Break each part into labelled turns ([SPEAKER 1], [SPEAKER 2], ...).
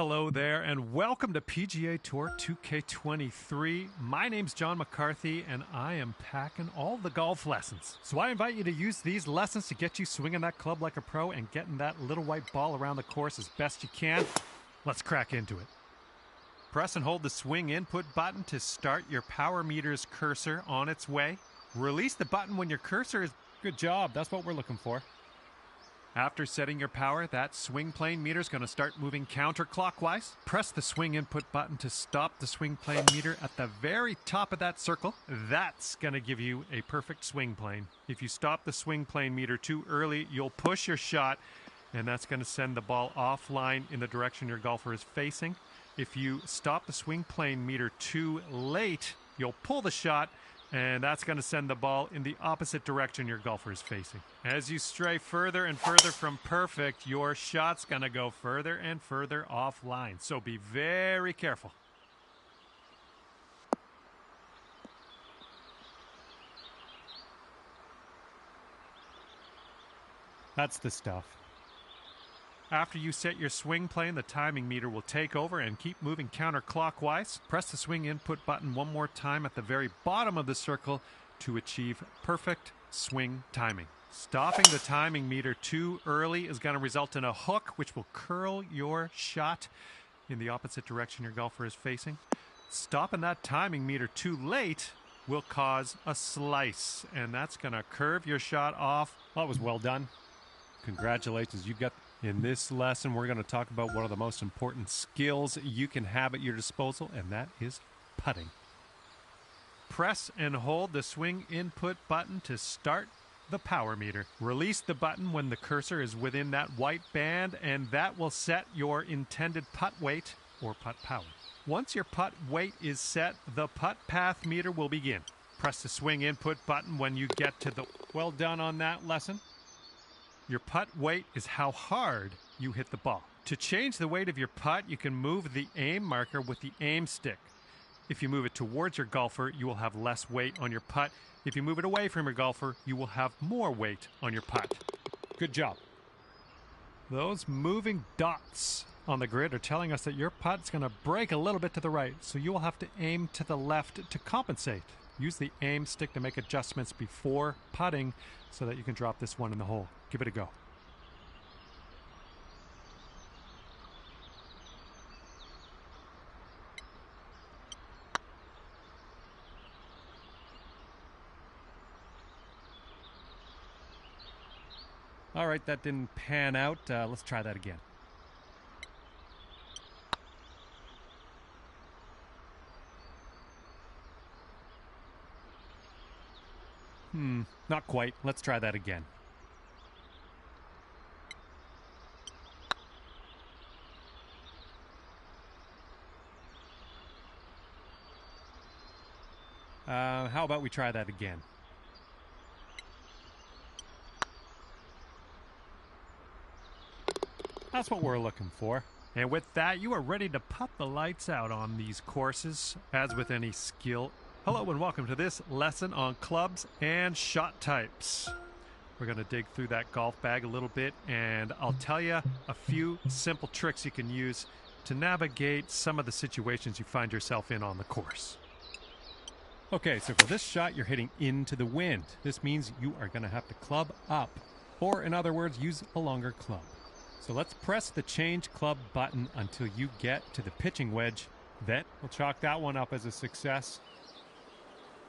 [SPEAKER 1] Hello there, and welcome to PGA Tour 2K23. My name's John McCarthy, and I am packing all the golf lessons. So I invite you to use these lessons to get you swinging that club like a pro and getting that little white ball around the course as best you can. Let's crack into it. Press and hold the swing input button to start your power meter's cursor on its way. Release the button when your cursor is... Good job, that's what we're looking for. After setting your power, that swing plane meter is going to start moving counterclockwise. Press the swing input button to stop the swing plane meter at the very top of that circle. That's going to give you a perfect swing plane. If you stop the swing plane meter too early, you'll push your shot, and that's going to send the ball offline in the direction your golfer is facing. If you stop the swing plane meter too late, you'll pull the shot, and that's going to send the ball in the opposite direction your golfer is facing. As you stray further and further from perfect, your shot's going to go further and further offline. So be very careful. That's the stuff. After you set your swing plane, the timing meter will take over and keep moving counterclockwise. Press the swing input button one more time at the very bottom of the circle to achieve perfect swing timing. Stopping the timing meter too early is going to result in a hook, which will curl your shot in the opposite direction your golfer is facing. Stopping that timing meter too late will cause a slice, and that's going to curve your shot off. That was well done. Congratulations, you got... In this lesson, we're going to talk about one of the most important skills you can have at your disposal, and that is putting. Press and hold the swing input button to start the power meter. Release the button when the cursor is within that white band, and that will set your intended putt weight or putt power. Once your putt weight is set, the putt path meter will begin. Press the swing input button when you get to the... Well done on that lesson. Your putt weight is how hard you hit the ball. To change the weight of your putt, you can move the aim marker with the aim stick. If you move it towards your golfer, you will have less weight on your putt. If you move it away from your golfer, you will have more weight on your putt. Good job. Those moving dots on the grid are telling us that your putt's going to break a little bit to the right, so you will have to aim to the left to compensate. Use the aim stick to make adjustments before putting so that you can drop this one in the hole. Give it a go. All right, that didn't pan out. Let's try that again. Not quite. Let's try that again. How about we try that again? That's what we're looking for. And with that, you are ready to putt the lights out on these courses. As with any skill. Hello and welcome to this lesson on clubs and shot types. We're going to dig through that golf bag a little bit, and I'll tell you a few simple tricks you can use to navigate some of the situations you find yourself in on the course. Okay, so for this shot, you're hitting into the wind. This means you are going to have to club up, or in other words, use a longer club. So let's press the change club button until you get to the pitching wedge. Then we'll chalk that one up as a success.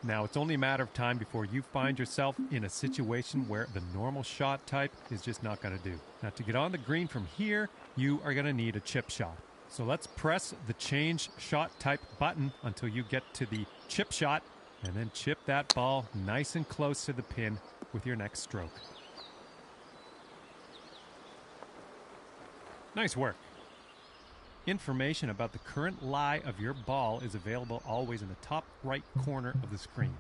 [SPEAKER 1] Now, it's only a matter of time before you find yourself in a situation where the normal shot type is just not going to do. Now, to get on the green from here, you are going to need a chip shot. So let's press the change shot type button until you get to the chip shot, and then chip that ball nice and close to the pin with your next stroke. Nice work. Information about the current lie of your ball is available always in the top right corner of the screen.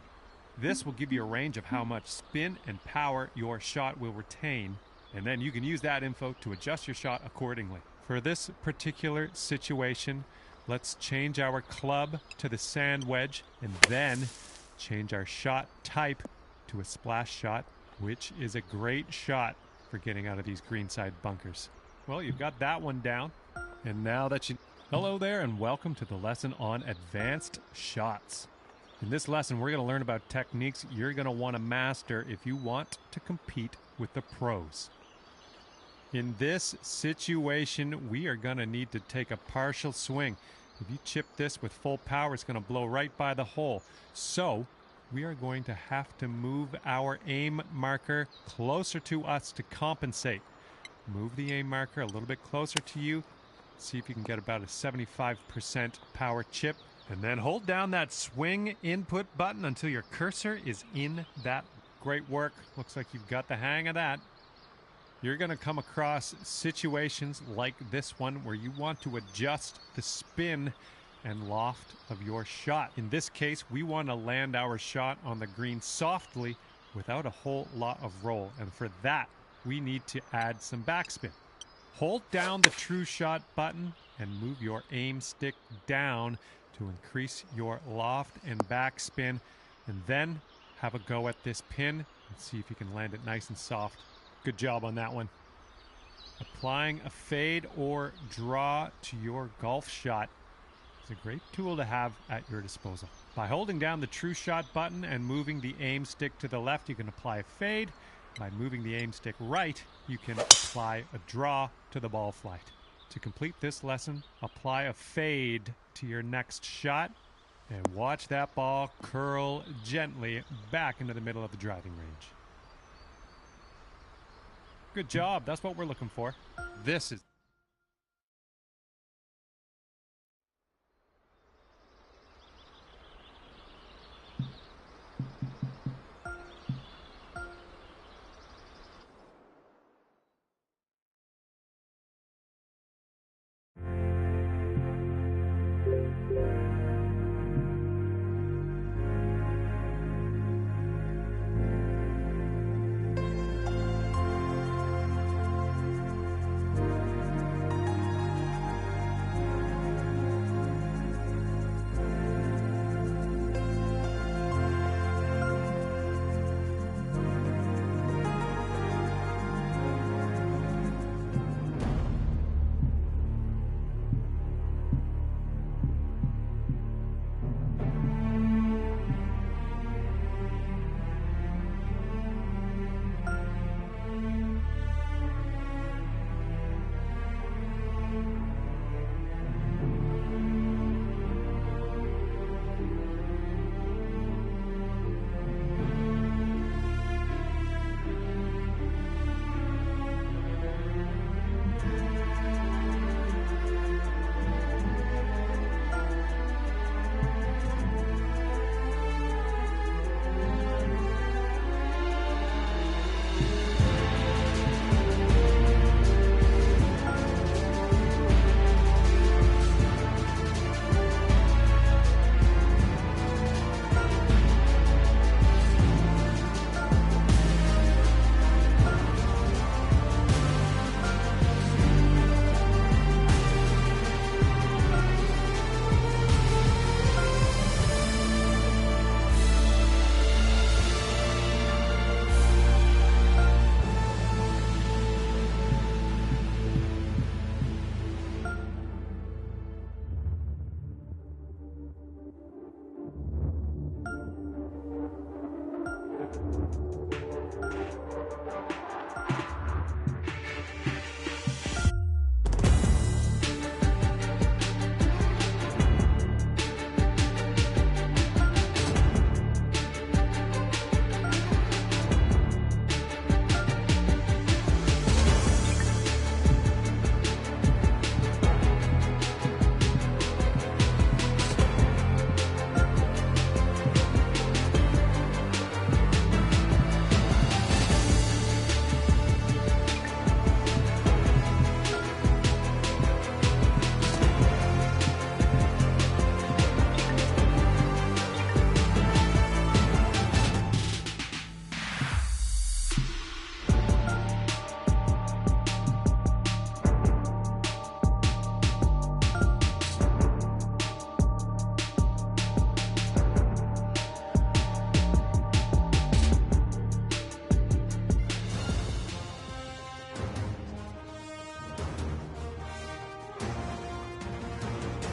[SPEAKER 1] This will give you a range of how much spin and power your shot will retain, and then you can use that info to adjust your shot accordingly. For this particular situation, let's change our club to the sand wedge and then change our shot type to a splash shot, which is a great shot for getting out of these greenside bunkers. Well, you've got that one down. And now that you... Hello there and welcome to the lesson on advanced shots. In this lesson, we're going to learn about techniques you're going to want to master if you want to compete with the pros. In this situation, we are going to need to take a partial swing. If you chip this with full power, it's going to blow right by the hole. So we are going to have to move our aim marker closer to us to compensate. Move the aim marker a little bit closer to you. See if you can get about a 75% power chip. And then hold down that swing input button until your cursor is in that. Great work. Looks like you've got the hang of that. You're going to come across situations like this one where you want to adjust the spin and loft of your shot. In this case, we want to land our shot on the green softly without a whole lot of roll. And for that, we need to add some backspin. Hold down the true shot button and move your aim stick down to increase your loft and backspin. And then have a go at this pin and see if you can land it nice and soft. Good job on that one. Applying a fade or draw to your golf shot is a great tool to have at your disposal. By holding down the true shot button and moving the aim stick to the left, you can apply a fade. By moving the aim stick right, you can apply a draw to the ball flight. To complete this lesson, apply a fade to your next shot and watch that ball curl gently back into the middle of the driving range. Good job. That's what we're looking for. This is...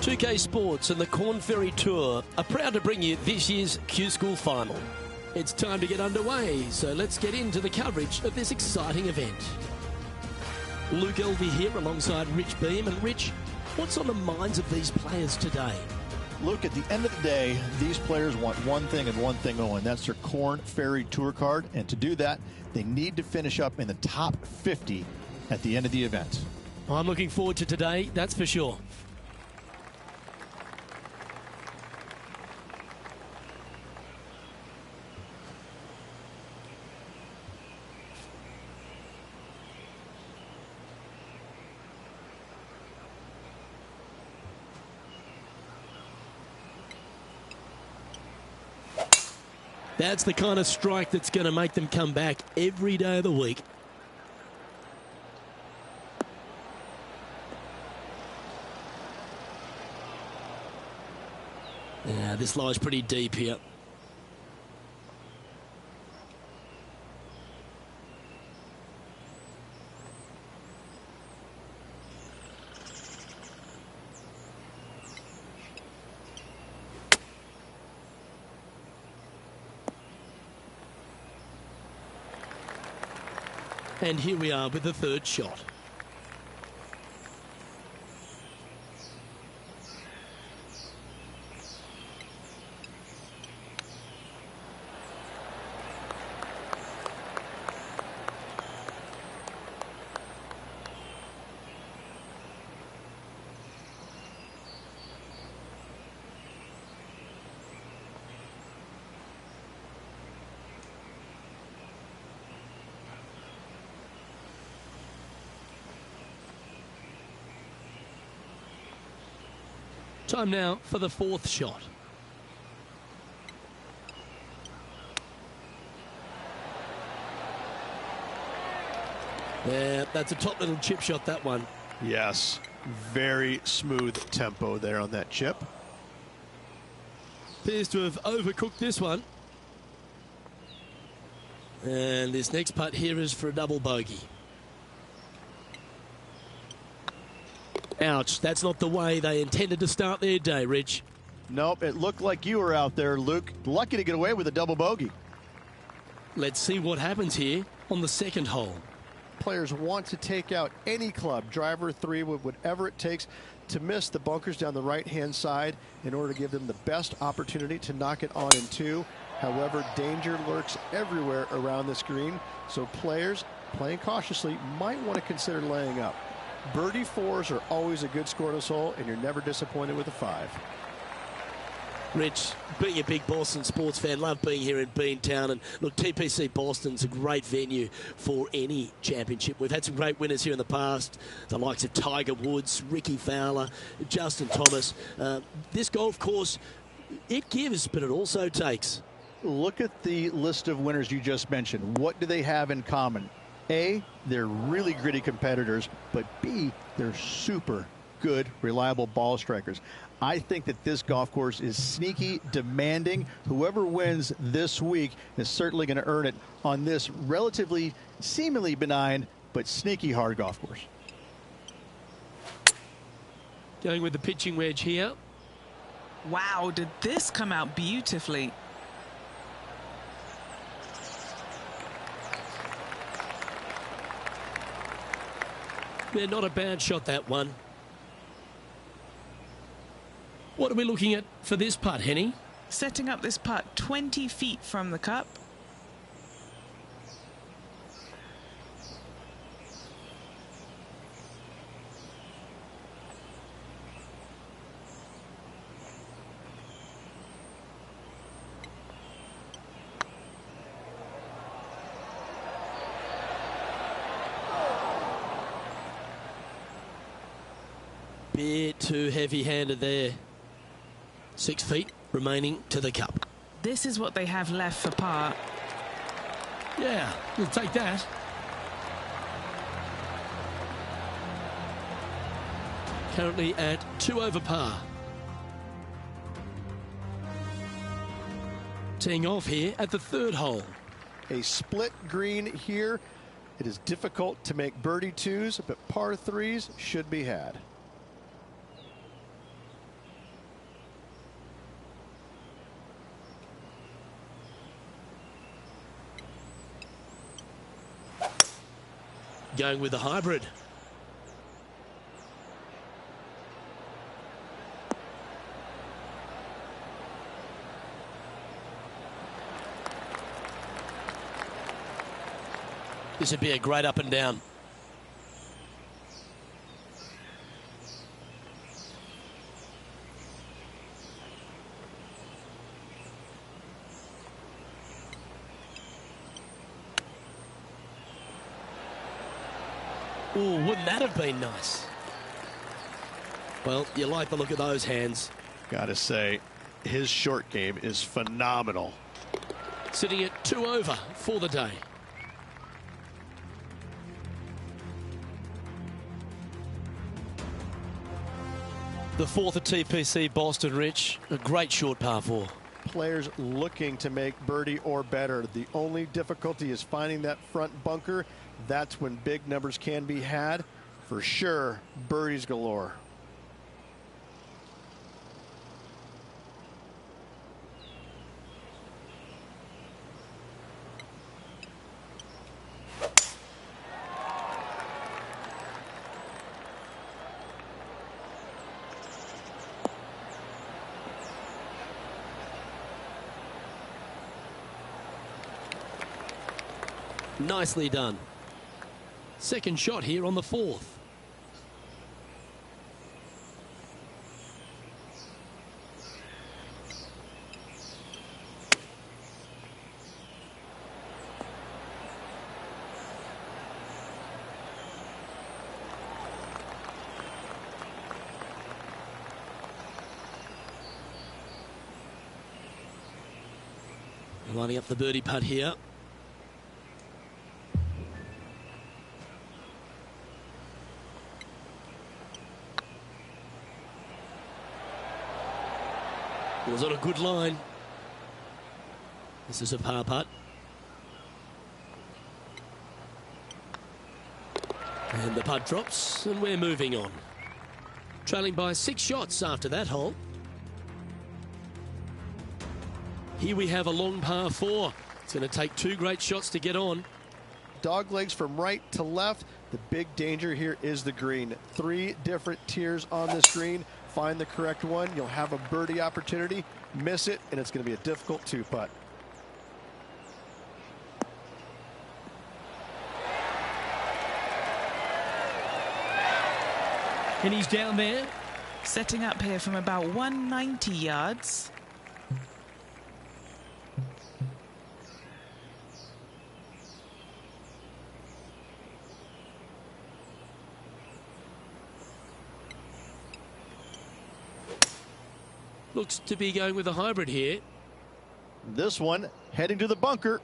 [SPEAKER 2] 2K Sports and the Corn Ferry Tour are proud to bring you this year's Q School Final. It's time to get underway, so let's get into the coverage of this exciting event. Luke Elvey here alongside Rich Beam. And Rich, what's on the minds of these players today?
[SPEAKER 3] Luke, at the end of the day, these players want one thing and one thing only, and that's their Corn Ferry Tour card. And to do that, they need to finish up in the top 50 at the end of the event.
[SPEAKER 2] I'm looking forward to today, that's for sure. That's the kind of strike that's going to make them come back every day of the week. Yeah, this lies pretty deep here. And here we are with the third shot. Time now for the fourth shot. Yeah, that's a top little chip shot, that one.
[SPEAKER 3] Yes, very smooth tempo there on that chip.
[SPEAKER 2] Appears to have overcooked this one. And this next putt here is for a double bogey. Ouch, that's not the way they intended to start their day, Rich.
[SPEAKER 3] Nope, it looked like you were out there, Luke. Lucky to get away with a double bogey.
[SPEAKER 2] Let's see what happens here on the second hole.
[SPEAKER 4] Players want to take out any club, driver, three, whatever it takes to miss the bunkers down the right-hand side in order to give them the best opportunity to knock it on in two. However, danger lurks everywhere around this green, so players playing cautiously might want to consider laying up. Birdie fours are always a good scoreless hole, and you're never disappointed with a five.
[SPEAKER 2] Rich, being a big Boston sports fan, love being here in Beantown. And look, TPC Boston's a great venue for any championship. We've had some great winners here in the past, the likes of Tiger Woods, Ricky Fowler, Justin Thomas. This golf course, it gives, but it also takes.
[SPEAKER 3] Look at the list of winners you just mentioned. What do they have in common? A, they're really gritty competitors, but B, they're super good, reliable ball strikers. I think that this golf course is sneaky, demanding. Whoever wins this week is certainly going to earn it on this relatively, seemingly benign, but sneaky hard golf course.
[SPEAKER 2] Going with the pitching wedge here.
[SPEAKER 5] Wow, did this come out beautifully?
[SPEAKER 2] Yeah, not a bad shot, that one. What are we looking at for this putt, Henny?
[SPEAKER 5] Setting up this putt 20 feet from the cup.
[SPEAKER 2] Bit too heavy-handed there. 6 feet remaining to the cup.
[SPEAKER 5] This is what they have left for par.
[SPEAKER 2] Yeah, we'll take that. Currently at 2 over par. Teeing off here at the third hole.
[SPEAKER 4] A split green here. It is difficult to make birdie twos, but par threes should be had.
[SPEAKER 2] going with the hybrid. This would be a great up and down. Oh, wouldn't that have been nice? Well, you like the look of those hands.
[SPEAKER 4] Gotta say, his short game is phenomenal.
[SPEAKER 2] Sitting at 2 over for the day. The fourth at TPC Boston, Rich. A great short par 4.
[SPEAKER 4] Players looking to make birdie or better. The only difficulty is finding that front bunker. That's when big numbers can be had. For sure, birdies galore.
[SPEAKER 2] Nicely done. Second shot here on the 4th. Lining up the birdie putt here. Was on a good line. This is a par putt. And the putt drops, and we're moving on. Trailing by 6 shots after that hole. Here we have a long par 4. It's going to take 2 great shots to get on.
[SPEAKER 4] Dog legs from right to left. The big danger here is the green. 3 different tiers on this green. Find the correct one. You'll have a birdie opportunity. Miss it, and it's going to be a difficult 2-putt.
[SPEAKER 2] And he's down there.
[SPEAKER 5] Setting up here from about 190 yards.
[SPEAKER 2] Looks to be going with a hybrid here.
[SPEAKER 3] This one heading to the bunker.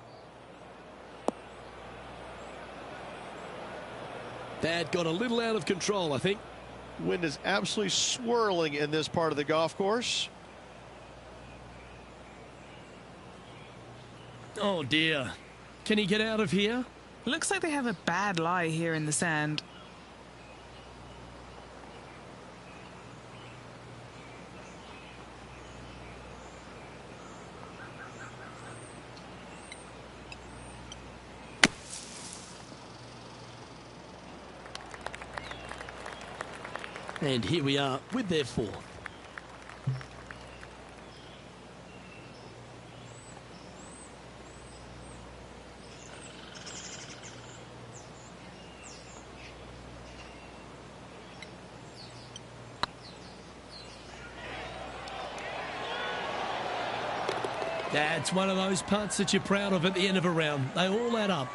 [SPEAKER 2] That got a little out of control, I think.
[SPEAKER 4] Wind is absolutely swirling in this part of the golf course.
[SPEAKER 2] Oh dear. Can he get out of here?
[SPEAKER 5] Looks like they have a bad lie here in the sand.
[SPEAKER 2] And here we are with their 4th. That's one of those putts that you're proud of at the end of a round. They all add up.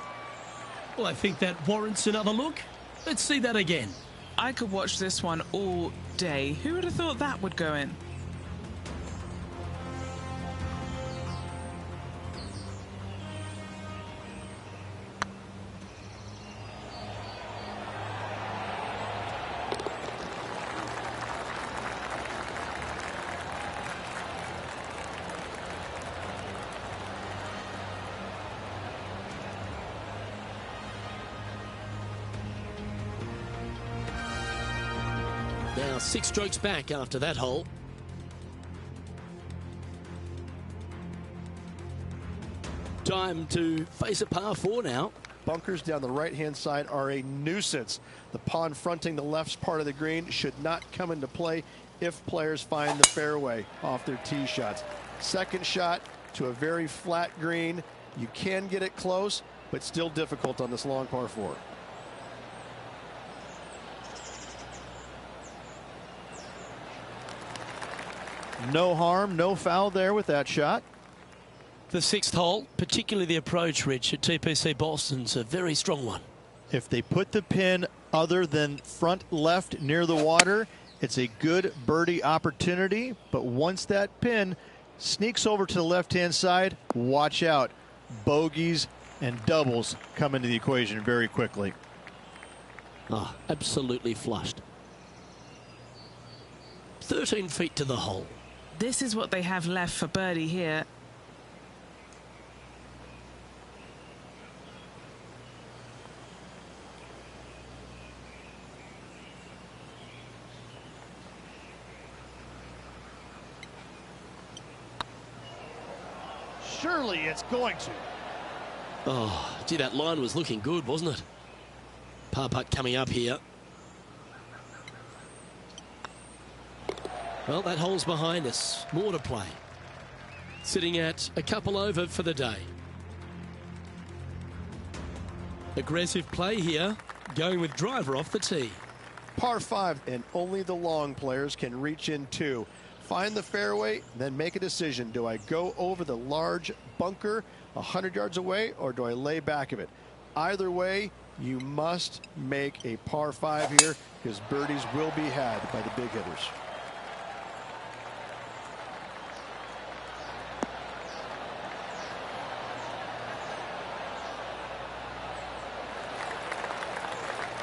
[SPEAKER 2] Well, I think that warrants another look. Let's see that again.
[SPEAKER 5] I could watch this one all day. Who would have thought that would go in?
[SPEAKER 2] Now 6 strokes back after that hole. Time to face a par 4 now.
[SPEAKER 4] bunkers down the right-hand side are a nuisance. The pond fronting the left part of the green should not come into play if players find the fairway off their tee shots. Second shot to a very flat green. You can get it close, but still difficult on this long par 4.
[SPEAKER 3] No harm, no foul there with that shot.
[SPEAKER 2] The sixth hole, particularly the approach, Rich, at TPC Boston's a very strong one.
[SPEAKER 3] If they put the pin other than front left near the water, it's a good birdie opportunity. But once that pin sneaks over to the left-hand side, watch out. Bogeys and doubles come into the equation very quickly.
[SPEAKER 2] Oh, absolutely flushed. 13 feet to the hole.
[SPEAKER 5] This is what they have left for birdie here.
[SPEAKER 3] Surely it's going to.
[SPEAKER 2] Oh, gee, that line was looking good, wasn't it? Par putt coming up here. Well, that hole's behind us. More to play. Sitting at a couple over for the day. Aggressive play here, going with driver off the tee.
[SPEAKER 4] Par 5, and only the long players can reach in 2. Find the fairway, then make a decision. Do I go over the large bunker 100 yards away, or do I lay back of it? Either way, you must make a par 5 here, because birdies will be had by the big hitters.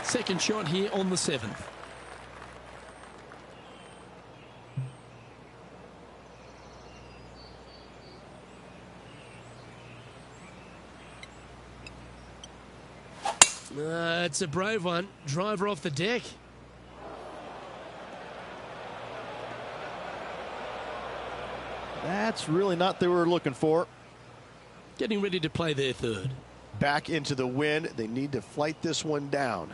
[SPEAKER 2] Second shot here on the 7th. It's a brave one. Driver off the deck.
[SPEAKER 3] That's really not what they were looking for.
[SPEAKER 2] Getting ready to play their third.
[SPEAKER 4] Back into the wind. They need to flight this one down.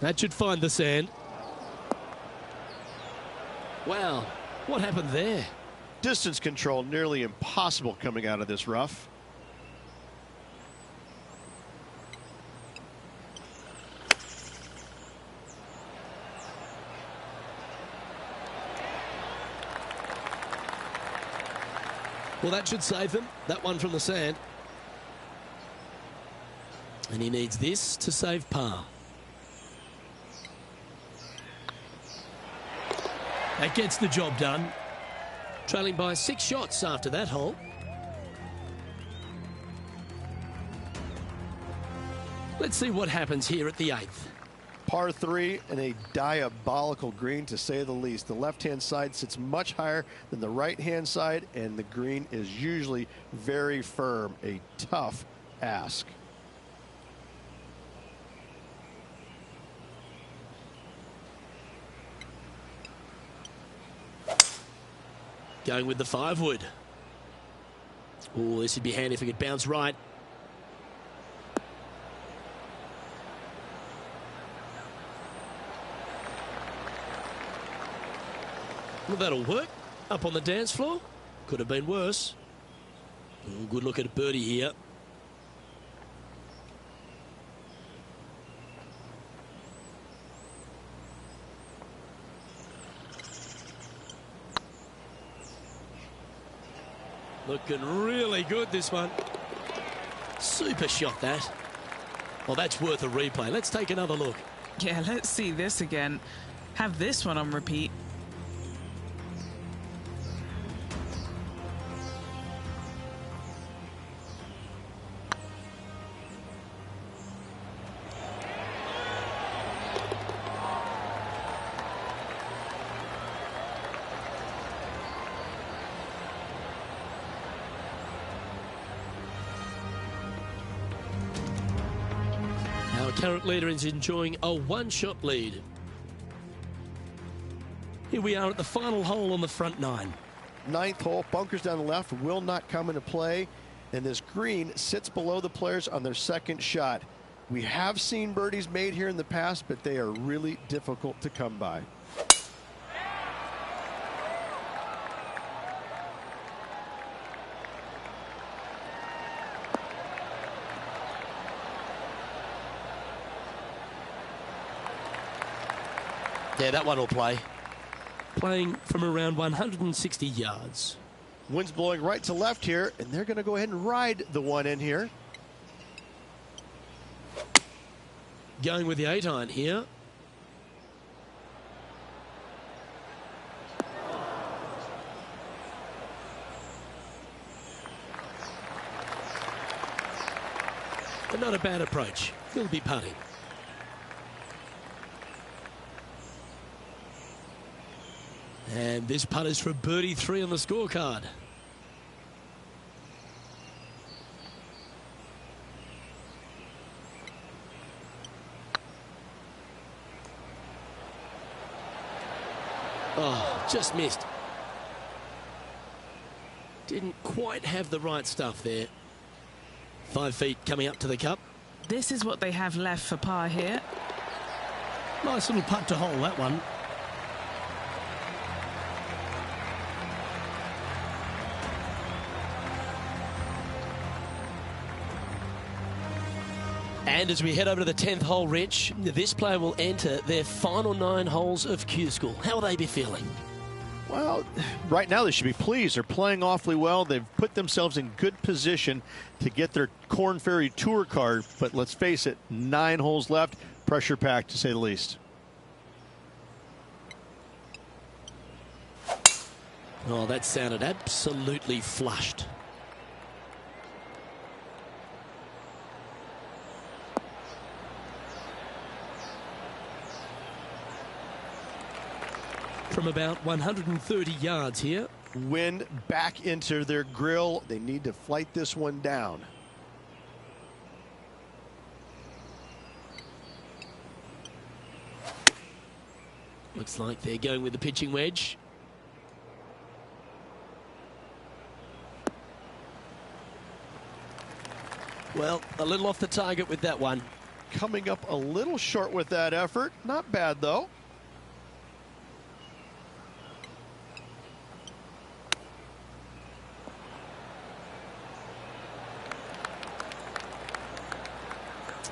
[SPEAKER 2] That should find the sand. Wow, what happened there?
[SPEAKER 4] Distance control nearly impossible coming out of this rough.
[SPEAKER 2] Well, that should save them. That one from the sand. And he needs this to save par. That gets the job done. Trailing by 6 shots after that hole. Let's see what happens here at the 8th.
[SPEAKER 4] Par 3 and a diabolical green, to say the least. The left-hand side sits much higher than the right-hand side, and the green is usually very firm. A tough ask.
[SPEAKER 2] Going with the 5-wood. Oh, this would be handy if it could bounce right. Well, that'll work. Up on the dance floor. Could have been worse. Oh, good look at a birdie here. Looking really good, this one. Super shot, that. Well, that's worth a replay. Let's take another look.
[SPEAKER 5] Yeah, let's see this again. Have this one on repeat.
[SPEAKER 2] Our current leader is enjoying a 1-shot lead. Here we are at the final hole on the front nine.
[SPEAKER 4] Ninth hole, bunkers down the left will not come into play, and this green sits below the players on their second shot. We have seen birdies made here in the past, but they are really difficult to come by.
[SPEAKER 2] Yeah, that one will play. Playing from around 160 yards.
[SPEAKER 4] Wind's blowing right to left here, and they're going to go ahead and ride the one in here.
[SPEAKER 2] Going with the 8-iron here. But not a bad approach. He'll be putting. And this putt is for birdie 3 on the scorecard. Oh, just missed. Didn't quite have the right stuff there. 5 feet coming up to the cup.
[SPEAKER 5] This is what they have left for par here.
[SPEAKER 2] Nice little putt to hole, that one. And as we head over to the 10th hole, Rich, this player will enter their final 9 holes of Q School. How will they be feeling?
[SPEAKER 3] Well, right now they should be pleased. They're playing awfully well. They've put themselves in good position to get their Korn Ferry Tour card. But let's face it, 9 holes left. Pressure packed, to say the least.
[SPEAKER 2] Oh, that sounded absolutely flushed. From about 130 yards here.
[SPEAKER 4] Wind back into their grill. They need to flight this one down.
[SPEAKER 2] Looks like they're going with the pitching wedge. Well, a little off the target with that one.
[SPEAKER 4] Coming up a little short with that effort. Not bad, though.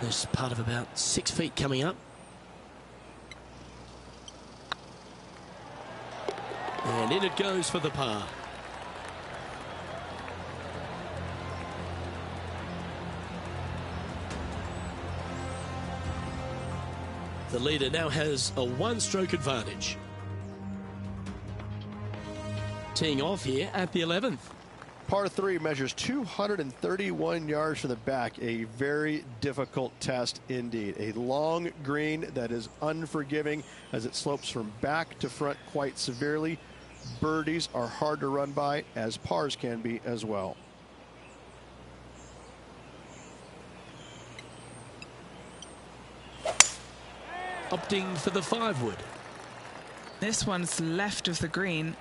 [SPEAKER 2] There's part of about 6 feet coming up. And in it goes for the par. The leader now has a 1-stroke advantage. Teeing off here at the 11th.
[SPEAKER 4] Par 3 measures 231 yards from the back. A very difficult test indeed. A long green that is unforgiving as it slopes from back to front quite severely. Birdies are hard to run by, as pars can be as well.
[SPEAKER 2] Opting for the 5-wood.
[SPEAKER 5] This one's left of the green.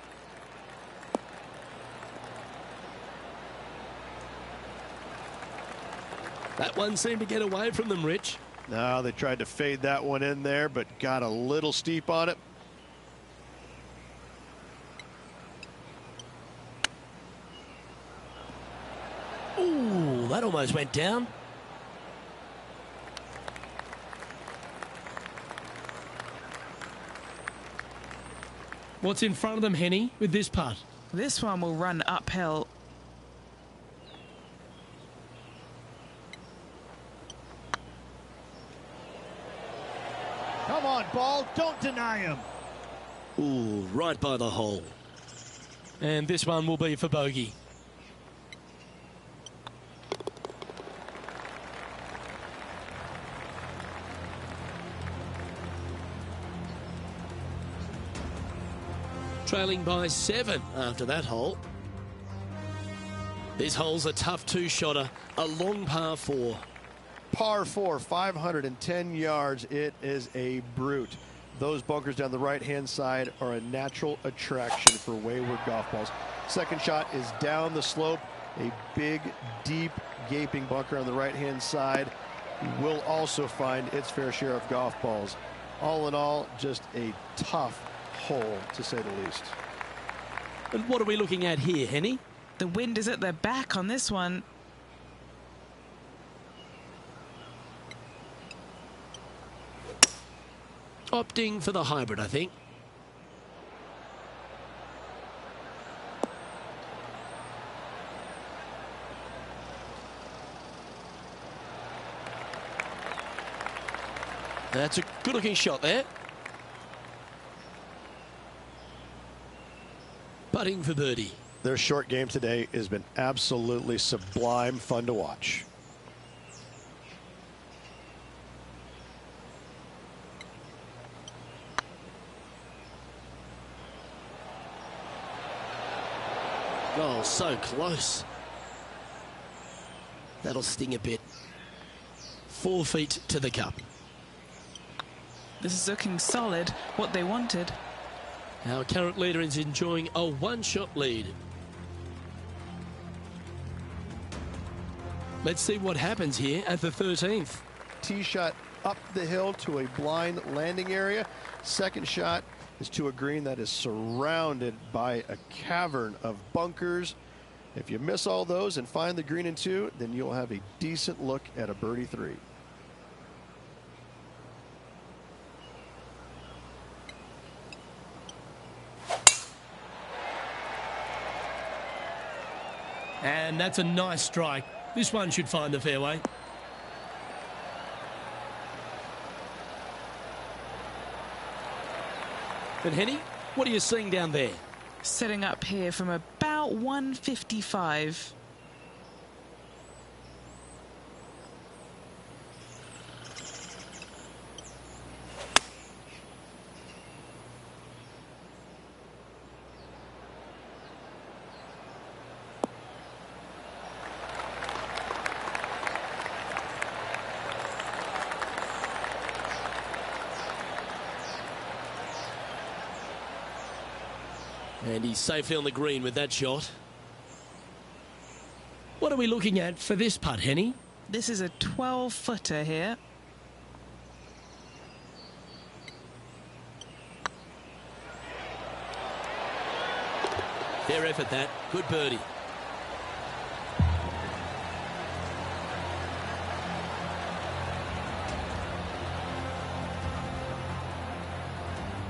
[SPEAKER 2] That one seemed to get away from them, Rich.
[SPEAKER 4] No, they tried to fade that one in there, but got a little steep on it.
[SPEAKER 2] Ooh, that almost went down. What's in front of them, Henny, with this putt?
[SPEAKER 5] This one will run uphill.
[SPEAKER 3] Come on, ball. Don't deny him.
[SPEAKER 2] Ooh, right by the hole. And this one will be for bogey. Trailing by 7 after that hole. This hole's a tough 2-shotter, a long par 4.
[SPEAKER 4] Par 4, 510 yards. It is a brute. those bunkers down the right-hand side are a natural attraction for wayward golf balls. Second shot is down the slope. A big, deep, gaping bunker on the right-hand side will also find its fair share of golf balls. All in all, just a tough hole, to say the least.
[SPEAKER 2] And what are we looking at here, Henny?
[SPEAKER 5] The wind is at their back on this one.
[SPEAKER 2] Opting for the hybrid, I think. That's a good-looking shot there. Putting for birdie.
[SPEAKER 4] Their short game today has been absolutely sublime fun to watch.
[SPEAKER 2] Oh, so close. That'll sting a bit. 4 feet to the cup.
[SPEAKER 5] This is looking solid, what they wanted.
[SPEAKER 2] Our current leader is enjoying a one-shot lead. Let's see what happens here at the 13th.
[SPEAKER 4] Tee shot up the hill to a blind landing area. Second shot is to a green that is surrounded by a cavern of bunkers. If you miss all those and find the green in 2, then you'll have a decent look at a birdie 3.
[SPEAKER 2] And that's a nice strike. This one should find the fairway. And Henny, what are you seeing down there?
[SPEAKER 5] Setting up here from about 155.
[SPEAKER 2] And he's safely on the green with that shot. What are we looking at for this putt, Henny?
[SPEAKER 5] This is a 12-footer here.
[SPEAKER 2] Fair effort, that. Good birdie.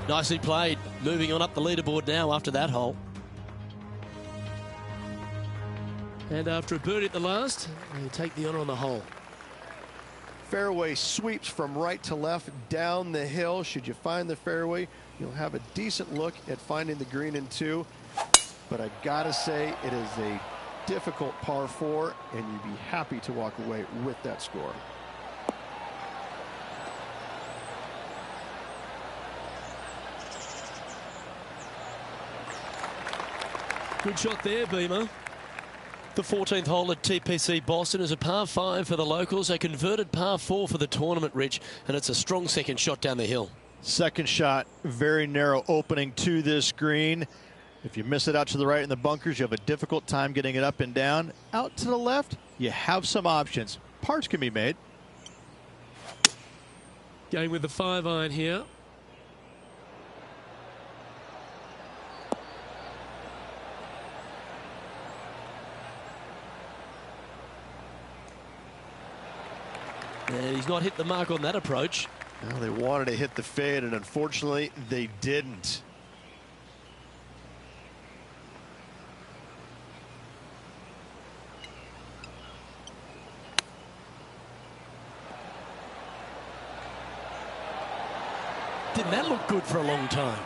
[SPEAKER 2] Nicely played. Moving on up the leaderboard now after that hole. And after a birdie at the last, you take the honour on the hole.
[SPEAKER 4] Fairway sweeps from right to left down the hill. Should you find the fairway, you'll have a decent look at finding the green in 2. But I gotta say, it is a difficult par 4, and you'd be happy to walk away with that score.
[SPEAKER 2] Good shot there, Beamer. The 14th hole at TPC Boston is a par 5 for the locals, a converted par 4 for the tournament, Rich, and it's a strong second shot down the hill.
[SPEAKER 3] Second shot, very narrow opening to this green. If you miss it out to the right in the bunkers, you have a difficult time getting it up and down. Out to the left, you have some options. Parts can be made.
[SPEAKER 2] Going with the 5-iron here. And he's not hit the mark on that approach.
[SPEAKER 4] Well, they wanted to hit the fade, and unfortunately, they didn't.
[SPEAKER 2] Didn't that look good for a long time?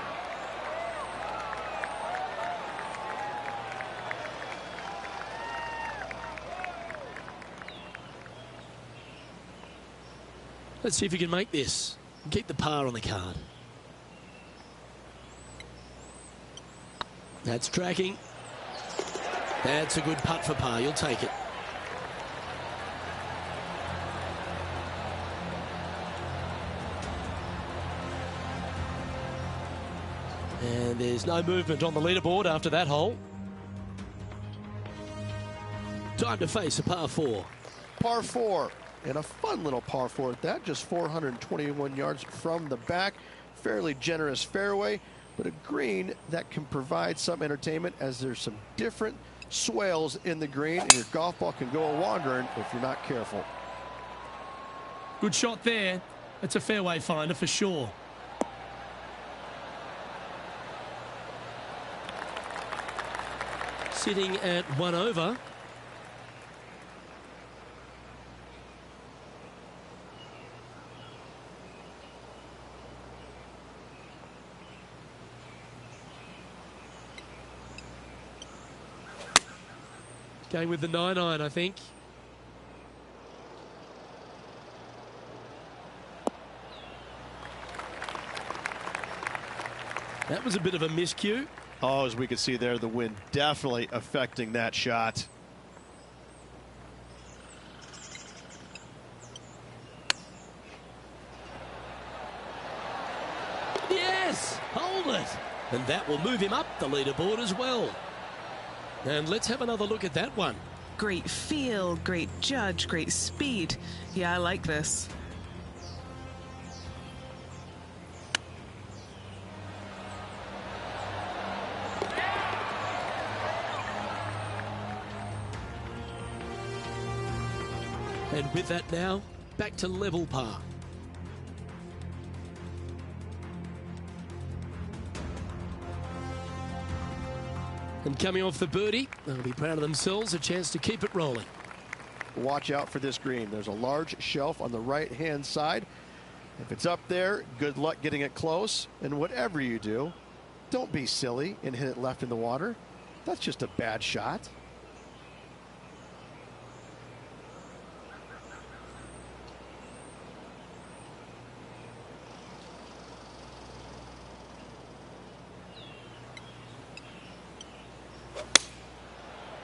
[SPEAKER 2] Let's see if you can make this. Keep the par on the card. That's tracking. That's a good putt for par. You'll take it. And there's no movement on the leaderboard after that hole. Time to face a par 4.
[SPEAKER 4] Par 4, and a fun little par 4 at that, just 421 yards from the back. Fairly generous fairway, but a green that can provide some entertainment as there's some different swales in the green, and your golf ball can go a-wandering if you're not careful.
[SPEAKER 6] Good shot there. It's a fairway finder for sure.
[SPEAKER 2] Sitting at 1 over. Going with the 9-iron, I think. That was a bit of a miscue.
[SPEAKER 4] Oh, as we can see there, the wind definitely affecting that shot.
[SPEAKER 2] Yes! Hold it! And that will move him up the leaderboard as well. And let's have another look at that one.
[SPEAKER 5] Great feel, great judge, great speed. Yeah, I like this. And with that now, back to level par. And coming off the birdie, they'll be proud of themselves, a chance to keep it rolling.
[SPEAKER 4] Watch out for this green. There's a large shelf on the right-hand side. If it's up there, good luck getting it close. And whatever you do, don't be silly and hit it left in the water. That's just a bad shot.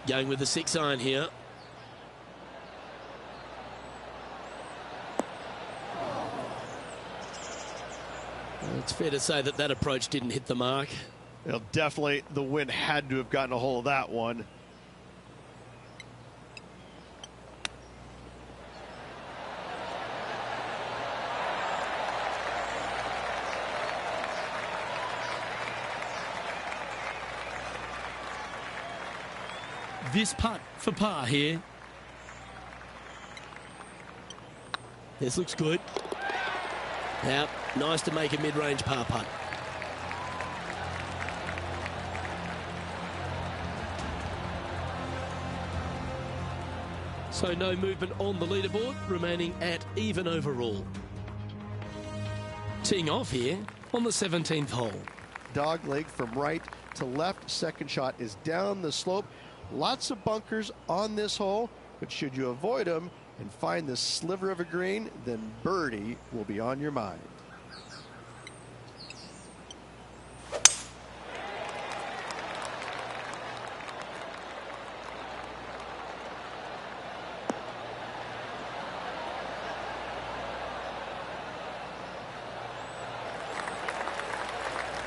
[SPEAKER 2] Going with the 6-iron here. It's fair to say that that approach didn't hit the mark.
[SPEAKER 4] Well, definitely the wind had to have gotten a hold of that one.
[SPEAKER 6] This putt for par here.
[SPEAKER 2] This looks good. Now, nice to make a mid-range par putt. So no movement on the leaderboard, remaining at even overall. Teeing off here on the 17th hole.
[SPEAKER 4] Dog leg from right to left. Second shot is down the slope. Lots of bunkers on this hole, but should you avoid them and find this sliver of a green, then birdie will be on your mind.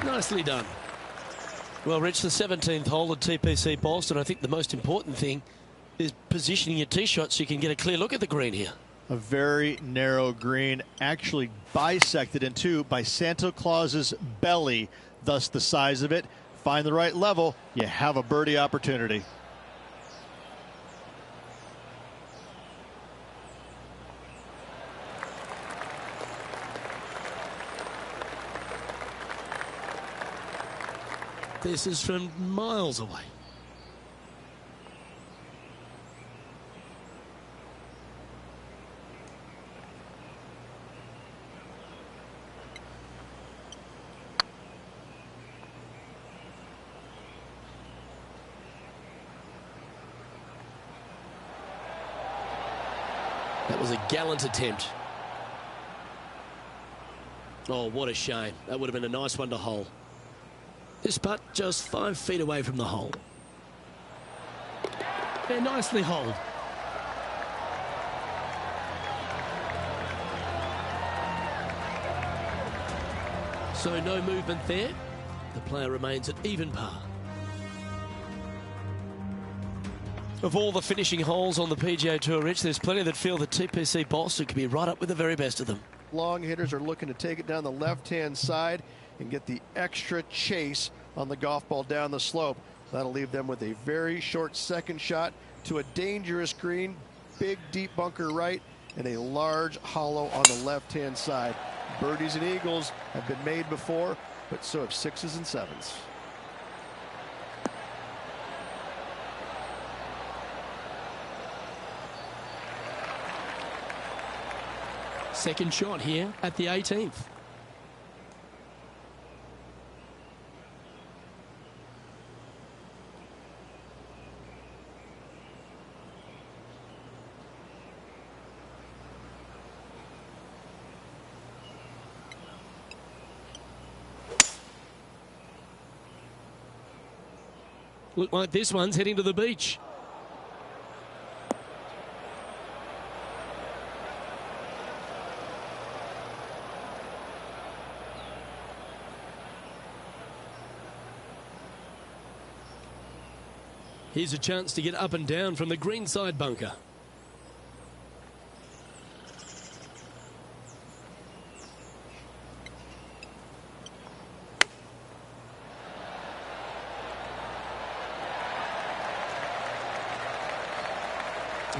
[SPEAKER 2] Nicely done. Well, Rich, the 17th hole at TPC Boston, I think the most important thing is positioning your tee shot so you can get a clear look at the green here.
[SPEAKER 3] A very narrow green, actually bisected in two by Santa Claus's belly, thus the size of it. Find the right level, you have a birdie opportunity.
[SPEAKER 2] This is from miles away. That was a gallant attempt. Oh, what a shame. That would have been a nice one to hole. This putt just 5 feet away from the hole.
[SPEAKER 6] Yeah, nicely holed.
[SPEAKER 2] So no movement there. The player remains at even par. Of all the finishing holes on the PGA Tour, Rich, there's plenty that feel that TPC Boston could be right up with the very best of them.
[SPEAKER 4] Long hitters are looking to take it down the left-hand side and get the extra chase on the golf ball down the slope. That'll leave them with a very short second shot to a dangerous green, big deep bunker right, and a large hollow on the left-hand side. Birdies and eagles have been made before, but so have sixes and sevens.
[SPEAKER 2] Second shot here at the 18th. Look like this one's heading to the beach. Here's a chance to get up and down from the greenside bunker.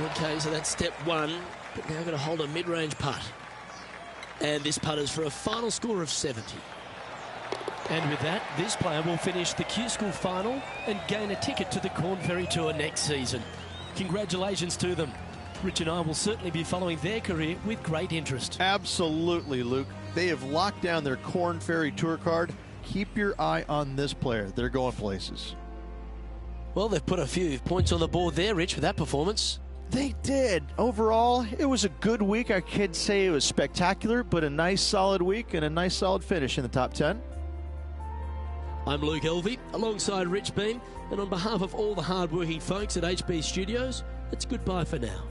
[SPEAKER 2] Okay, so that's step one, but now going to hold a mid-range putt. And this putt is for a final score of 70. And with that, this player will finish the Q School final and gain a ticket to the Corn Ferry Tour next season. Congratulations to them. Rich and I will certainly be following their career with great interest.
[SPEAKER 3] Absolutely, Luke. They have locked down their Corn Ferry Tour card. Keep your eye on this player. They're going places.
[SPEAKER 2] Well, they've put a few points on the board there, Rich, with that performance.
[SPEAKER 3] They did. Overall, it was a good week. I can't say it was spectacular, but a nice solid week and a nice solid finish in the top 10.
[SPEAKER 2] I'm Luke Elvey, alongside Rich Beam, and on behalf of all the hard-working folks at HB Studios, it's goodbye for now.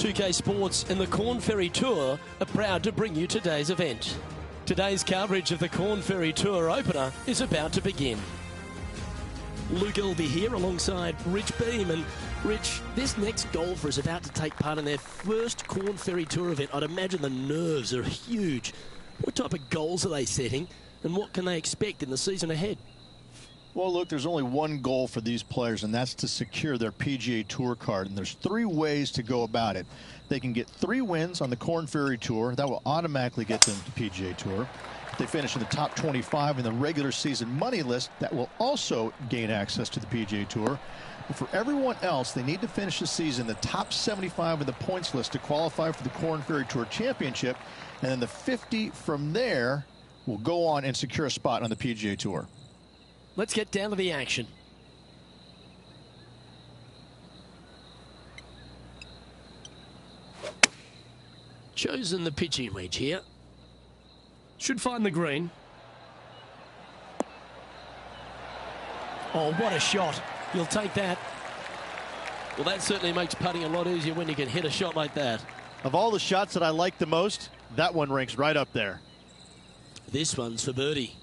[SPEAKER 2] 2K Sports and the Corn Ferry Tour are proud to bring you today's event. Today's coverage of the Corn Ferry Tour opener is about to begin. Luke Elby here alongside Rich Beam. And Rich, this next golfer is about to take part in their first Corn Ferry Tour event. I'd imagine the nerves are huge. What type of goals are they setting, and what can they expect in the season ahead?
[SPEAKER 3] Well, look, there's only one goal for these players, and that's to secure their PGA Tour card. And there's 3 ways to go about it. They can get 3 wins on the Corn Ferry Tour. That will automatically get them to PGA Tour. If they finish in the top 25 in the regular season money list, that will also gain access to the PGA Tour. But for everyone else, they need to finish the season in the top 75 in the points list to qualify for the Corn Ferry Tour Championship. And then the 50 from there will go on and secure a spot on the PGA Tour.
[SPEAKER 2] Let's get down to the action. Chosen the pitching wedge here.
[SPEAKER 6] Should find the green.
[SPEAKER 2] Oh, what a shot. You'll take that. Well, that certainly makes putting a lot easier when you can hit a shot like that.
[SPEAKER 3] Of all the shots that I like the most, that one ranks right up there.
[SPEAKER 2] This one's for birdie.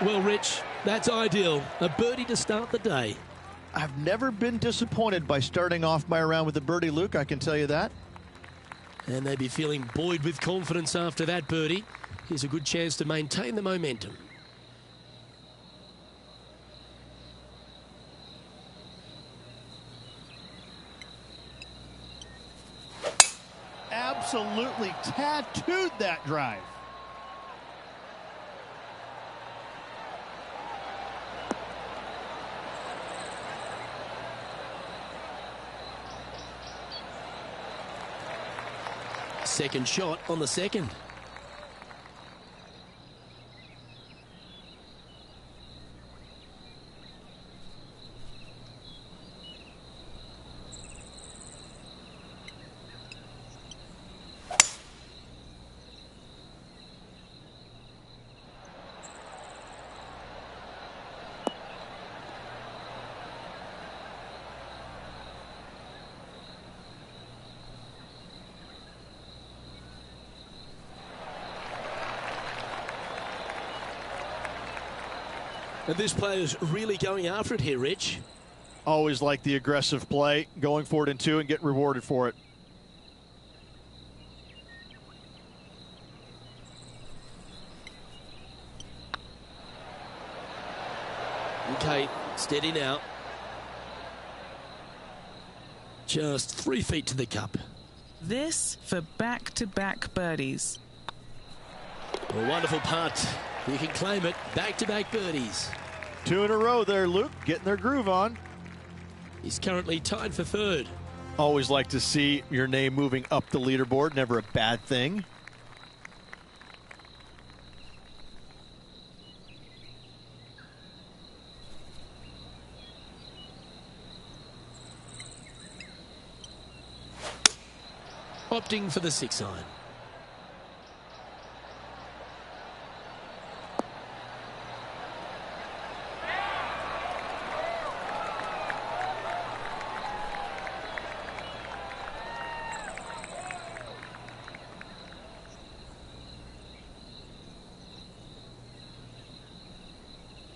[SPEAKER 2] Well, Rich, that's ideal. A birdie to start the day.
[SPEAKER 3] I've never been disappointed by starting off my round with a birdie, Luke, I can tell you that.
[SPEAKER 2] And they'd be feeling buoyed with confidence after that birdie. Here's a good chance to maintain the momentum.
[SPEAKER 3] Absolutely tattooed that drive.
[SPEAKER 2] Second shot on the second. And this player's really going after it here, Rich.
[SPEAKER 3] Always like the aggressive play, going for it in 2 and getting rewarded for it.
[SPEAKER 2] Okay, steady now. Just 3 feet to the cup.
[SPEAKER 5] This for back-to-back birdies.
[SPEAKER 2] A wonderful putt. You can claim it. Back-to-back birdies.
[SPEAKER 3] 2 in a row there, Luke, getting their groove on.
[SPEAKER 2] He's currently tied for 3rd.
[SPEAKER 3] Always like to see your name moving up the leaderboard. Never a bad thing.
[SPEAKER 2] Opting for the 6-iron.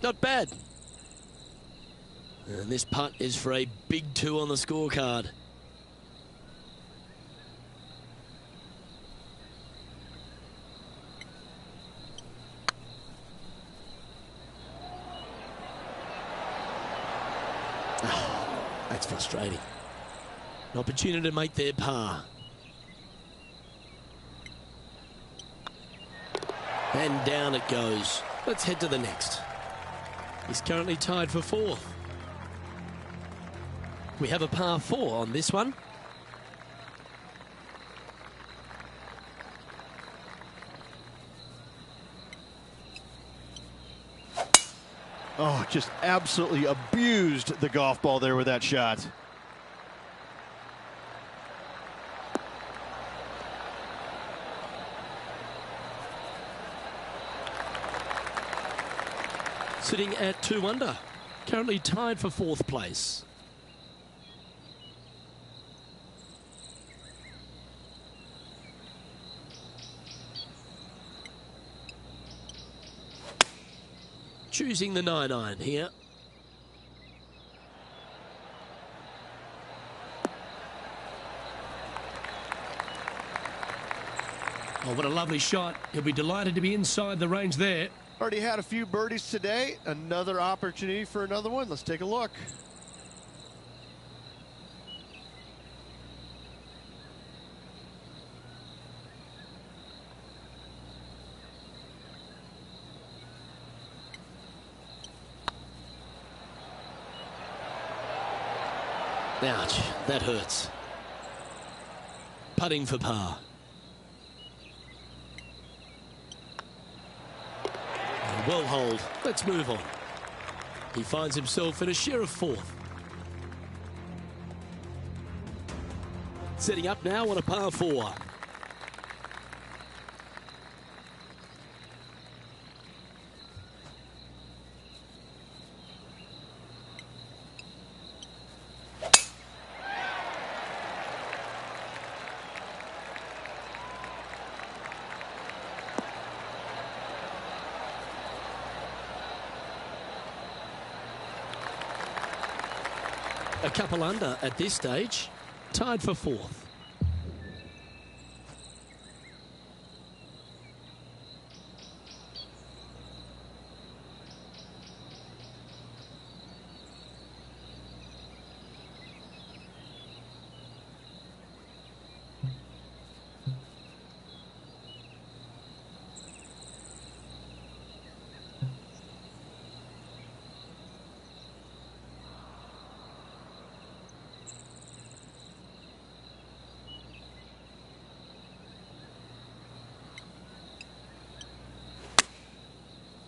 [SPEAKER 2] Not bad. And this putt is for a big 2 on the scorecard. That's frustrating. An opportunity to make their par. And down it goes. Let's head to the next. He's currently tied for 4th. We have a par 4 on this one.
[SPEAKER 3] Oh, just absolutely abused the golf ball there with that shot.
[SPEAKER 2] Sitting at 2 under. Currently tied for 4th place. choosing the 9-iron here.
[SPEAKER 6] Oh, what a lovely shot. He'll be delighted to be inside the range there.
[SPEAKER 4] Already had a few birdies today. Another opportunity for another one. Let's take a look.
[SPEAKER 2] Ouch, that hurts. Putting for par. Well hold. Let's move on. He finds himself in a share of 4th. Setting up now on a par 4. A couple under at this stage, tied for 4th.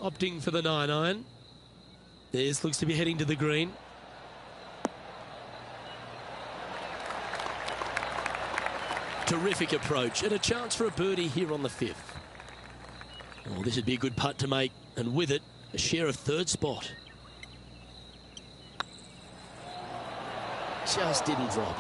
[SPEAKER 2] Opting for the 9-iron. This looks to be heading to the green. Terrific approach and a chance for a birdie here on the 5th. Oh, this would be a good putt to make, and with it, a share of 3rd spot. Just didn't drop.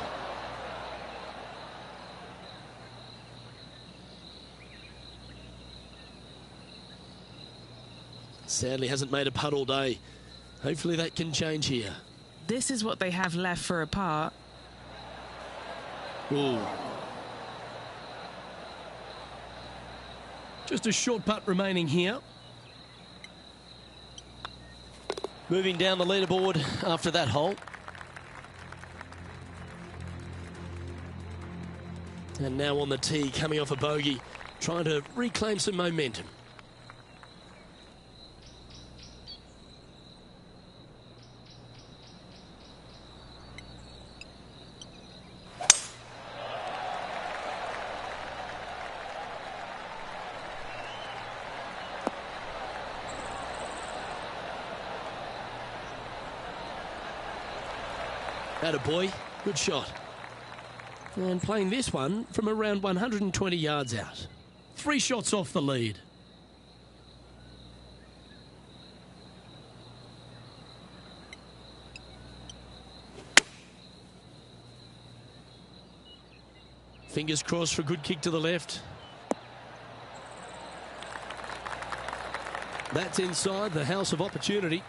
[SPEAKER 2] Sadly hasn't made a putt all day. Hopefully that can change here.
[SPEAKER 5] This is what they have left for a par.
[SPEAKER 2] Ooh.
[SPEAKER 6] Just a short putt remaining here.
[SPEAKER 2] Moving down the leaderboard after that hole. And now on the tee, coming off a bogey, trying to reclaim some momentum. Attaboy, good shot. And playing this one from around 120 yards out.
[SPEAKER 6] 3 shots off the lead.
[SPEAKER 2] Fingers crossed for a good kick to the left. That's inside the house of opportunity.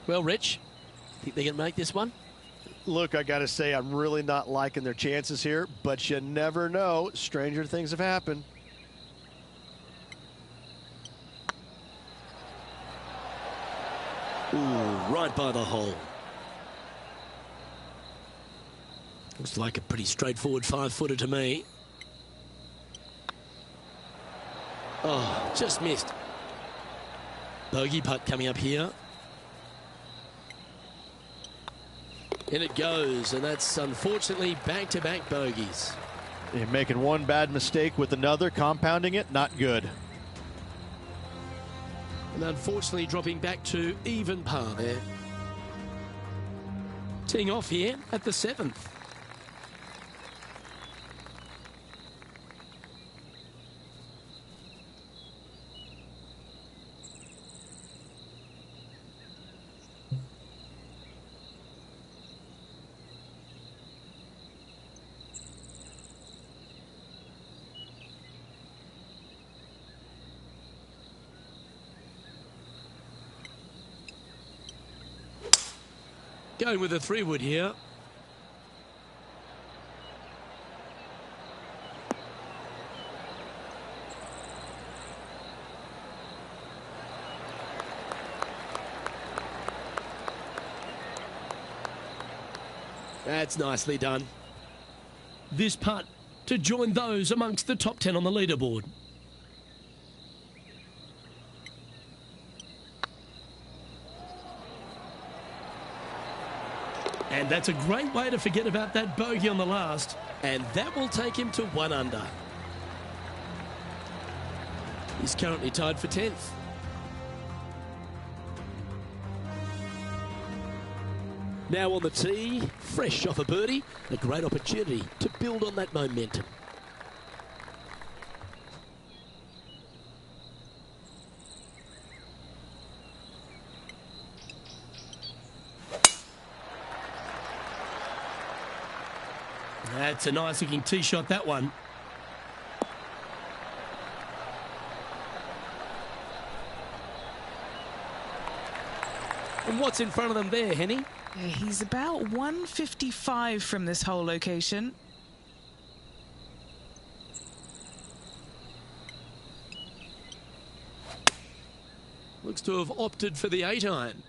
[SPEAKER 2] Well, Rich, think they can make this one?
[SPEAKER 4] Look, I got to say, I'm really not liking their chances here, but you never know. Stranger things have happened.
[SPEAKER 2] Ooh, right by the hole. Looks like a pretty straightforward 5-footer to me. Oh, just missed. Bogey putt coming up here. In it goes, and that's unfortunately back-to-back bogeys.
[SPEAKER 3] You're making one bad mistake with another, compounding it, not good.
[SPEAKER 2] And unfortunately dropping back to even par there. Teeing off here at the 7th. Going with a 3-wood here. That's nicely done.
[SPEAKER 6] This putt to join those amongst the top 10 on the leaderboard. And that's a great way to forget about that bogey on the last.
[SPEAKER 2] And that will take him to 1 under. He's currently tied for 10th. Now on the tee, fresh off a birdie, a great opportunity to build on that momentum.
[SPEAKER 6] That's a nice looking tee shot, that one.
[SPEAKER 2] And what's in front of them there, Henny?
[SPEAKER 5] Yeah, he's about 155 from this hole location.
[SPEAKER 2] Looks to have opted for the 8-iron.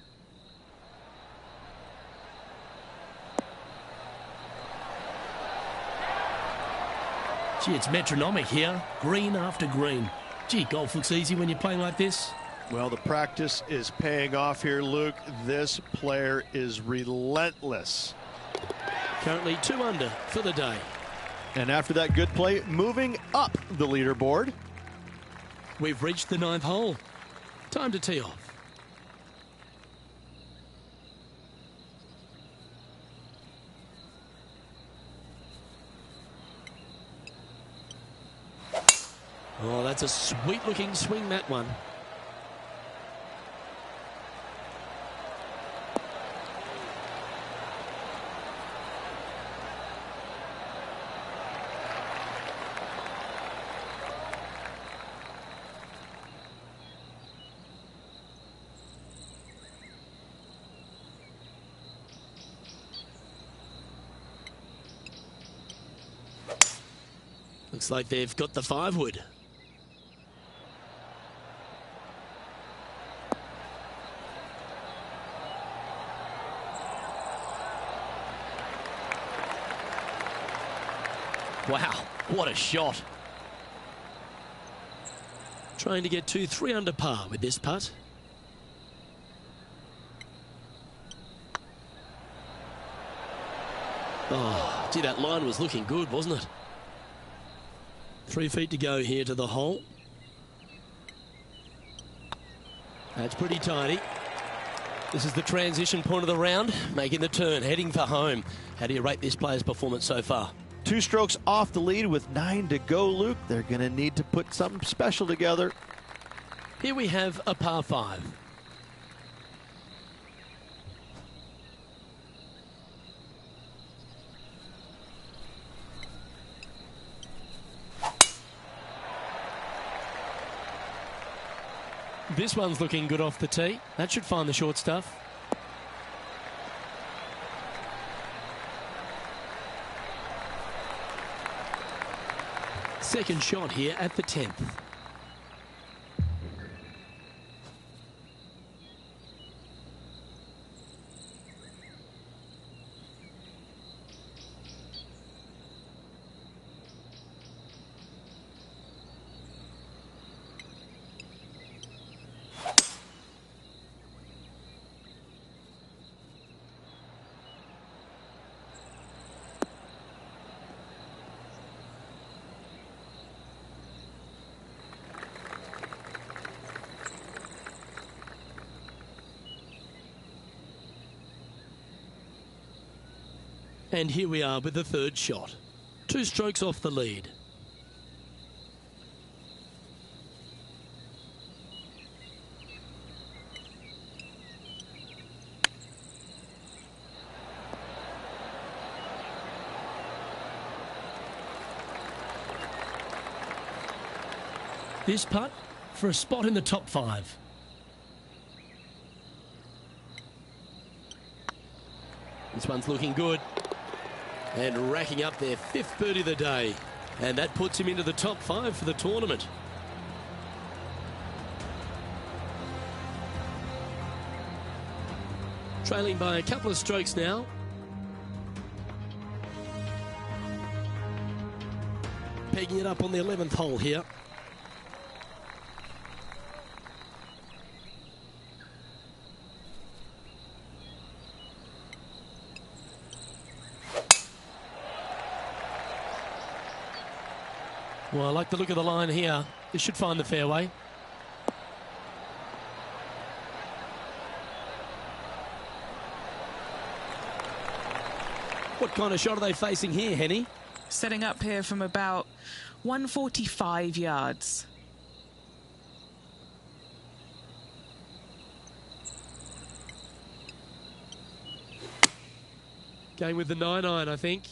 [SPEAKER 6] Gee, it's metronomic here. Green after green. Gee, golf looks easy when you're playing like this.
[SPEAKER 4] Well, the practice is paying off here, Luke. This player is relentless.
[SPEAKER 2] Currently 2 under for the day.
[SPEAKER 3] And after that good play, moving up the leaderboard.
[SPEAKER 2] We've reached the 9th hole. Time to tee off. Oh, that's a sweet-looking swing, that one. Looks like they've got the 5-wood. Wow, what a shot. Trying to get to 3 under par with this putt. Oh, gee, that line was looking good, wasn't it? 3 feet to go here to the hole. That's pretty tidy. This is the transition point of the round, making the turn, heading for home. How do you rate this player's performance so far?
[SPEAKER 3] 2 strokes off the lead with 9 to go, Luke. They're going to need to put something special together.
[SPEAKER 2] Here we have a par 5. This one's looking good off the tee. That should find the short stuff. Second shot here at the 10th. And here we are with the third shot. 2 strokes off the lead.
[SPEAKER 6] This putt for a spot in the top 5.
[SPEAKER 2] This one's looking good. And racking up their 5th birdie of the day. And that puts him into the top 5 for the tournament. Trailing by a couple of strokes now. Pegging it up on the 11th hole here. Well, I like the look of the line here. This should find the fairway. What kind of shot are they facing here, Henny?
[SPEAKER 5] Setting up here from about 145 yards.
[SPEAKER 2] Going with the 9-iron, I think.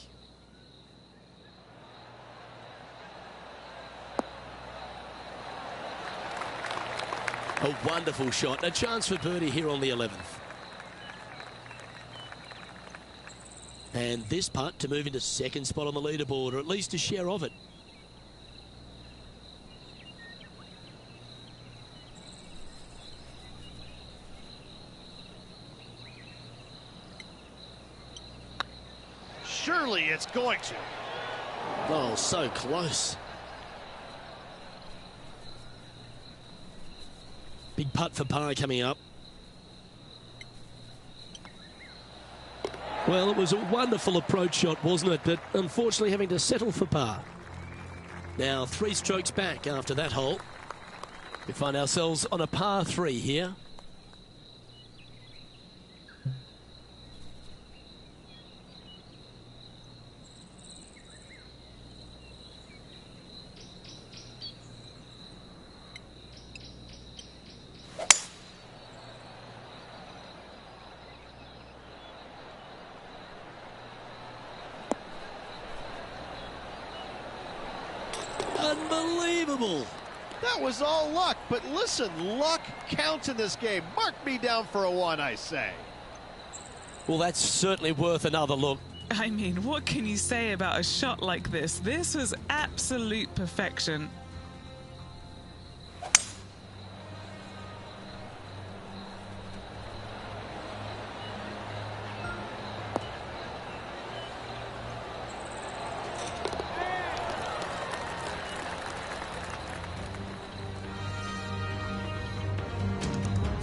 [SPEAKER 2] A wonderful shot. A chance for birdie here on the 11th. And this putt to move into 2nd spot on the leaderboard, or at least a share of it.
[SPEAKER 4] Surely it's going to.
[SPEAKER 2] Oh, so close. Big putt for par coming up. Well, it was a wonderful approach shot, wasn't it? But unfortunately having to settle for par. Now 3 strokes back after that hole. We find ourselves on a par 3 here. Unbelievable.
[SPEAKER 4] That was all luck, but listen, luck counts in this game. Mark me down for a 1, I say.
[SPEAKER 2] Well, that's certainly worth another look.
[SPEAKER 5] I mean, what can you say about a shot like this? This was absolute perfection.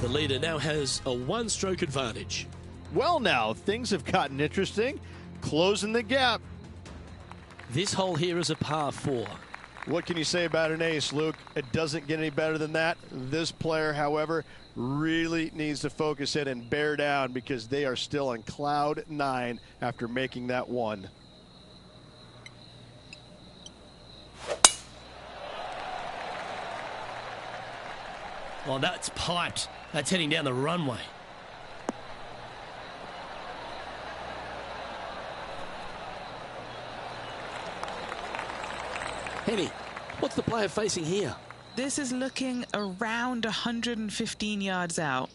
[SPEAKER 2] The leader now has a 1-stroke advantage.
[SPEAKER 4] Well, now, things have gotten interesting. Closing the gap.
[SPEAKER 2] This hole here is a par 4.
[SPEAKER 4] What can you say about an ace, Luke? It doesn't get any better than that. This player, however, really needs to focus in and bear down because they are still on cloud 9 after making that 1.
[SPEAKER 6] Oh, that's piped. That's heading down the runway.
[SPEAKER 2] Henny, what's the player facing here?
[SPEAKER 5] This is looking around 115 yards out.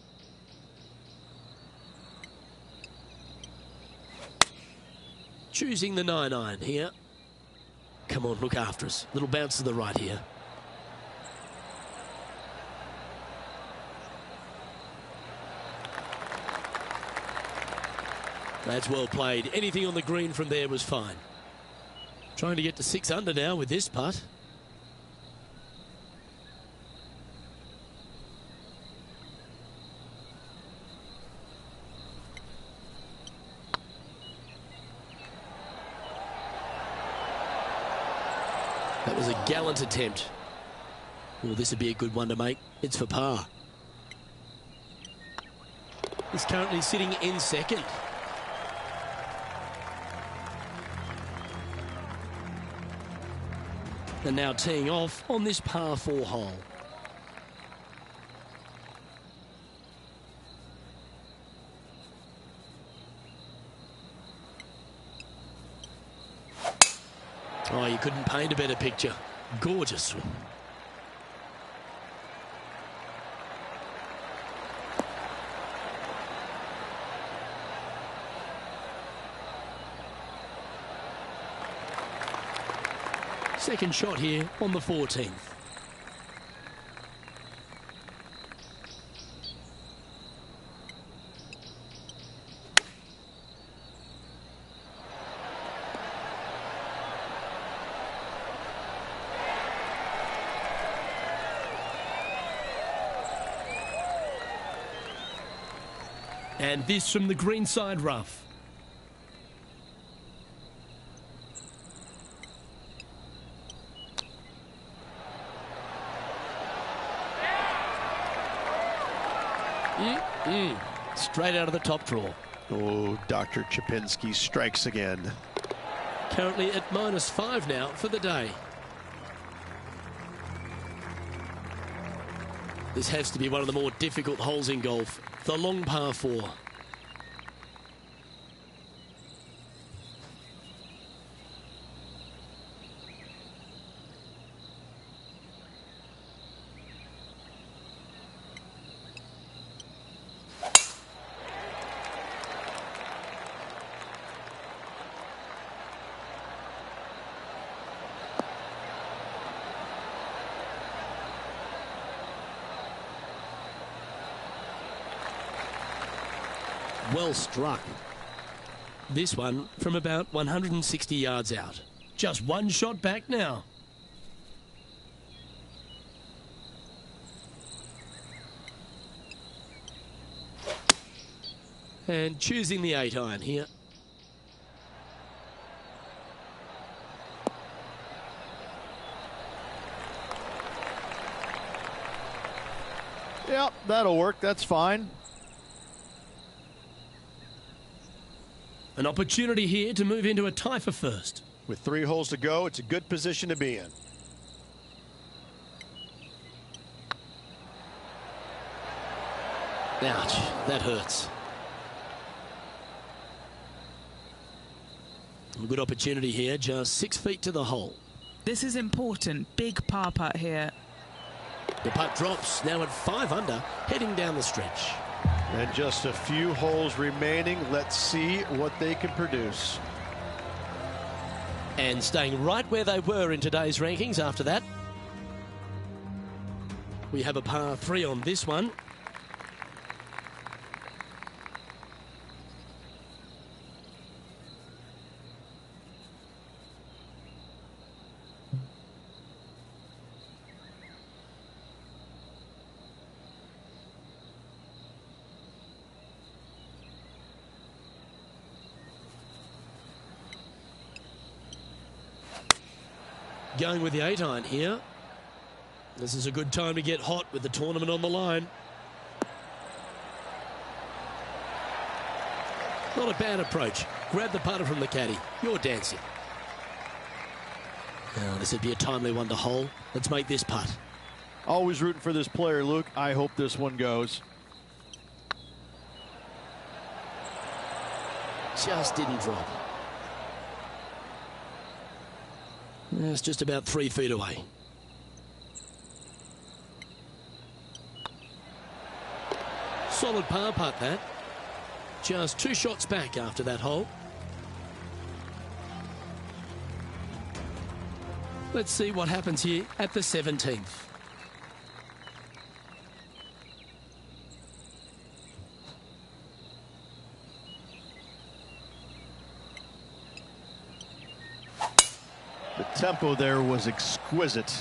[SPEAKER 2] Choosing the 9-iron here. Come on, look after us. Little bounce to the right here. That's well played. Anything on the green from there was fine. Trying to get to 6 under now with this putt. That was a gallant attempt. Oh, this would be a good one to make. It's for par. He's currently sitting in 2nd. And now teeing off on this par 4 hole. Oh, you couldn't paint a better picture. Gorgeous.
[SPEAKER 6] Second shot here on the 14th. And this from the greenside rough. Straight out of the top draw.
[SPEAKER 4] Oh, Dr. Chapinski strikes again.
[SPEAKER 6] Currently at -5 now for the day. This has to be one of the more difficult holes in golf. The long par 4. Well struck. This one from about 160 yards out. Just one shot back now. And choosing the 8-iron here.
[SPEAKER 3] Yep, that'll work. That's fine.
[SPEAKER 6] An opportunity here to move into a tie for first.
[SPEAKER 4] With 3 holes to go, it's a good position to be in.
[SPEAKER 6] Ouch, that hurts. A good opportunity here, just 6 feet to the hole.
[SPEAKER 5] This is important. Big par putt here.
[SPEAKER 6] The putt drops, now at 5 under, heading down the stretch.
[SPEAKER 4] And just a few holes remaining. Let's see what they can produce.
[SPEAKER 6] And staying right where they were in today's rankings after that. We have a par 3 on this one. Going with the 8-iron here. This is a good time to get hot with the tournament on the line. Not a bad approach. Grab the putter from the caddy. You're dancing. Now, this would be a timely one to hole. Let's make this putt.
[SPEAKER 3] Always rooting for this player, Luke. I hope this one goes.
[SPEAKER 6] Just didn't drop. It's just about 3 feet away. Solid par putt, that. Just 2 shots back after that hole. Let's see what happens here at the 17th.
[SPEAKER 3] The tempo there was exquisite.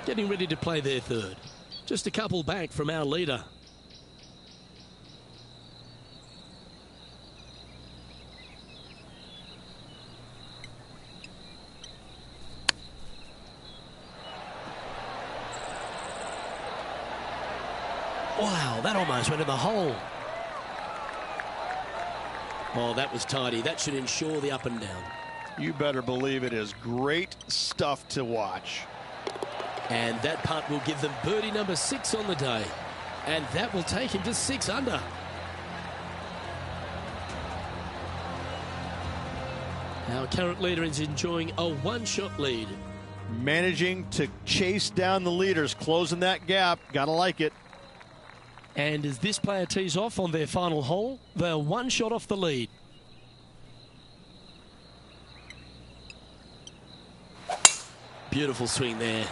[SPEAKER 6] Getting ready to play their third. Just a couple back from our leader.
[SPEAKER 2] Wow, that almost went in the hole. Oh, that was tidy. That should ensure the up and down.
[SPEAKER 3] You better believe it is great stuff to watch.
[SPEAKER 2] And that putt will give them birdie number 6 on the day. And that will take him to 6 under. Our current leader is enjoying a one-shot lead.
[SPEAKER 3] Managing to chase down the leaders, closing that gap. Gotta like it.
[SPEAKER 6] And as this player tees off on their final hole, they're one shot off the lead.
[SPEAKER 2] Beautiful swing there.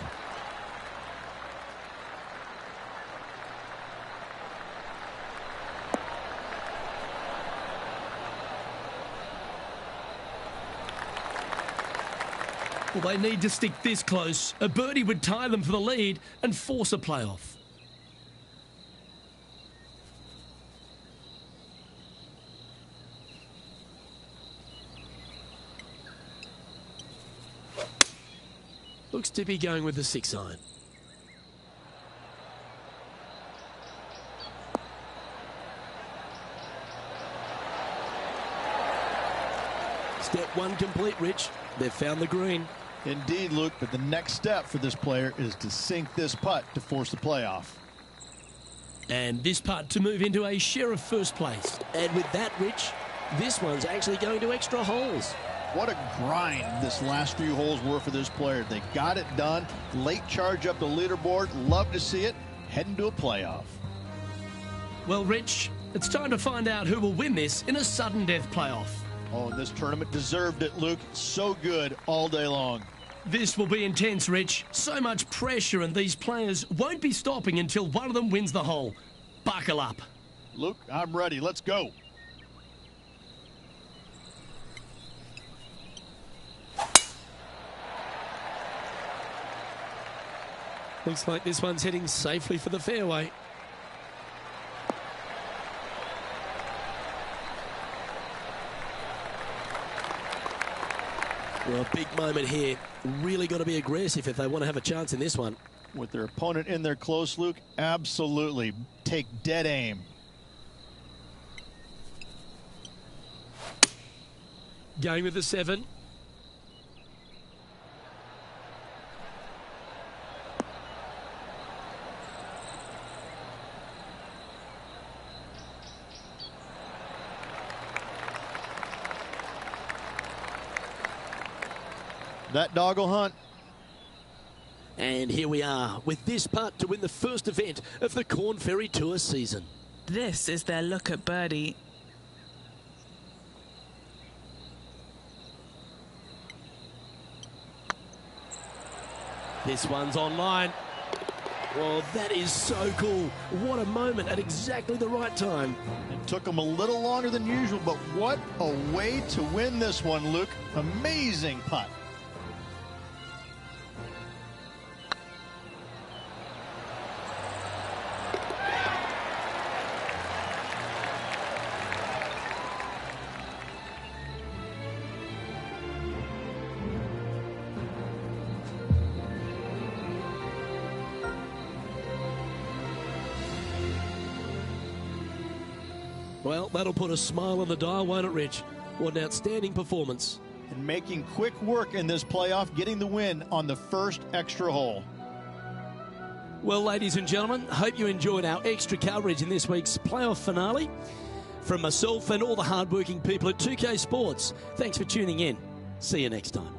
[SPEAKER 6] Well, they need to stick this close. A birdie would tie them for the lead and force a playoff.
[SPEAKER 2] Looks to be going with the 6-iron. Step 1 complete, Rich. They've found the green.
[SPEAKER 3] Indeed, Luke, but the next step for this player is to sink this putt to force the playoff.
[SPEAKER 6] And this putt to move into a share of first place.
[SPEAKER 2] And with that, Rich, this one's actually going to extra holes.
[SPEAKER 3] What a grind this last few holes were for this player. They got it done. Late charge up the leaderboard. Love to see it. Heading to a playoff.
[SPEAKER 6] Well, Rich, it's time to find out who will win this in a sudden death playoff.
[SPEAKER 3] Oh, this tournament deserved it, Luke. So good all day long.
[SPEAKER 6] This will be intense, Rich. So much pressure, and these players won't be stopping until one of them wins the hole. Buckle up.
[SPEAKER 3] Luke, I'm ready. Let's go.
[SPEAKER 2] Looks like this one's heading safely for the fairway. Well, a big moment here. Really got to be aggressive if they want to have a chance in this one.
[SPEAKER 3] With their opponent in there close, Luke, absolutely take dead aim.
[SPEAKER 6] Going with the 7.
[SPEAKER 3] That dog will hunt.
[SPEAKER 2] And here we are with this putt to win the first event of the Corn Ferry Tour season.
[SPEAKER 5] This is their look at birdie.
[SPEAKER 2] This one's online. Well, that is so cool. What a moment at exactly the right time.
[SPEAKER 3] It took them a little longer than usual, but what a way to win this one, Luke. Amazing putt.
[SPEAKER 2] Well, that'll put a smile on the dial, won't it, Rich? What an outstanding performance.
[SPEAKER 3] And making quick work in this playoff, getting the win on the first extra hole.
[SPEAKER 2] Well, ladies and gentlemen, hope you enjoyed our extra coverage in this week's playoff finale. From myself and all the hardworking people at 2K Sports, thanks for tuning in. See you next time.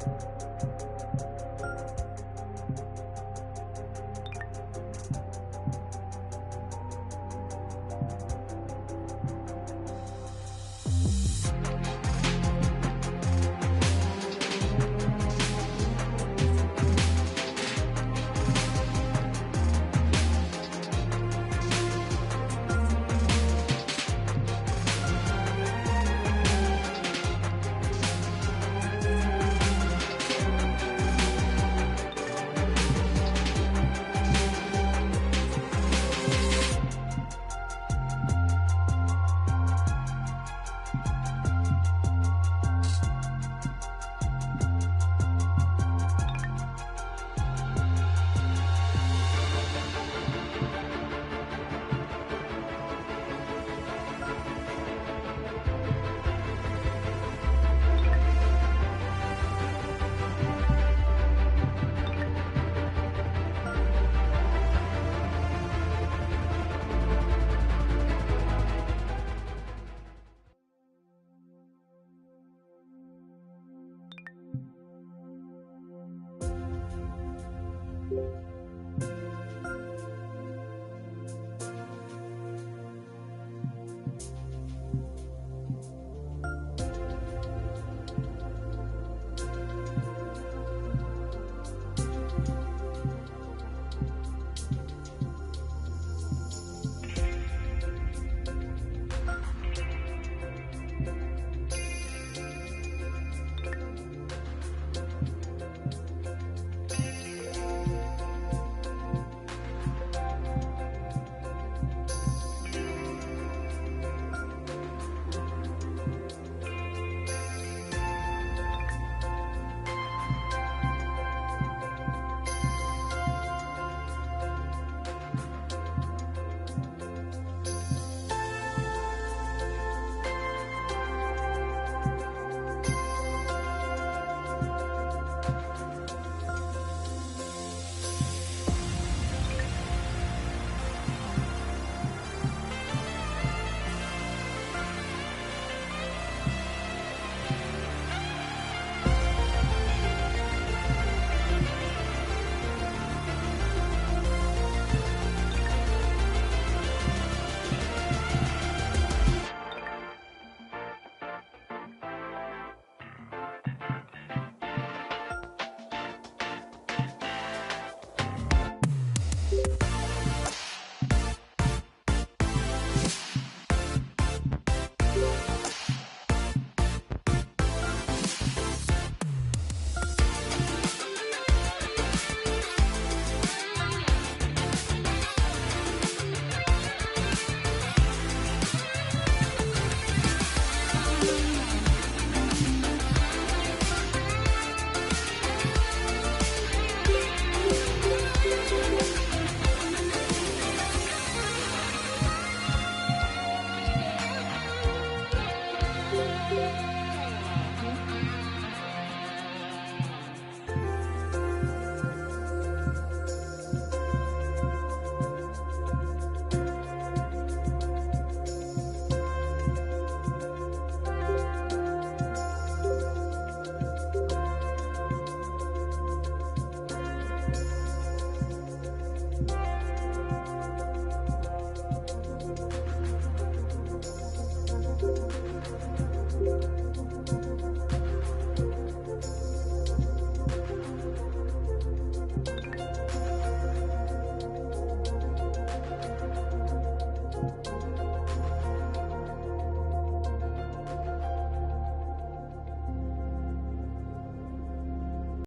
[SPEAKER 3] Bye.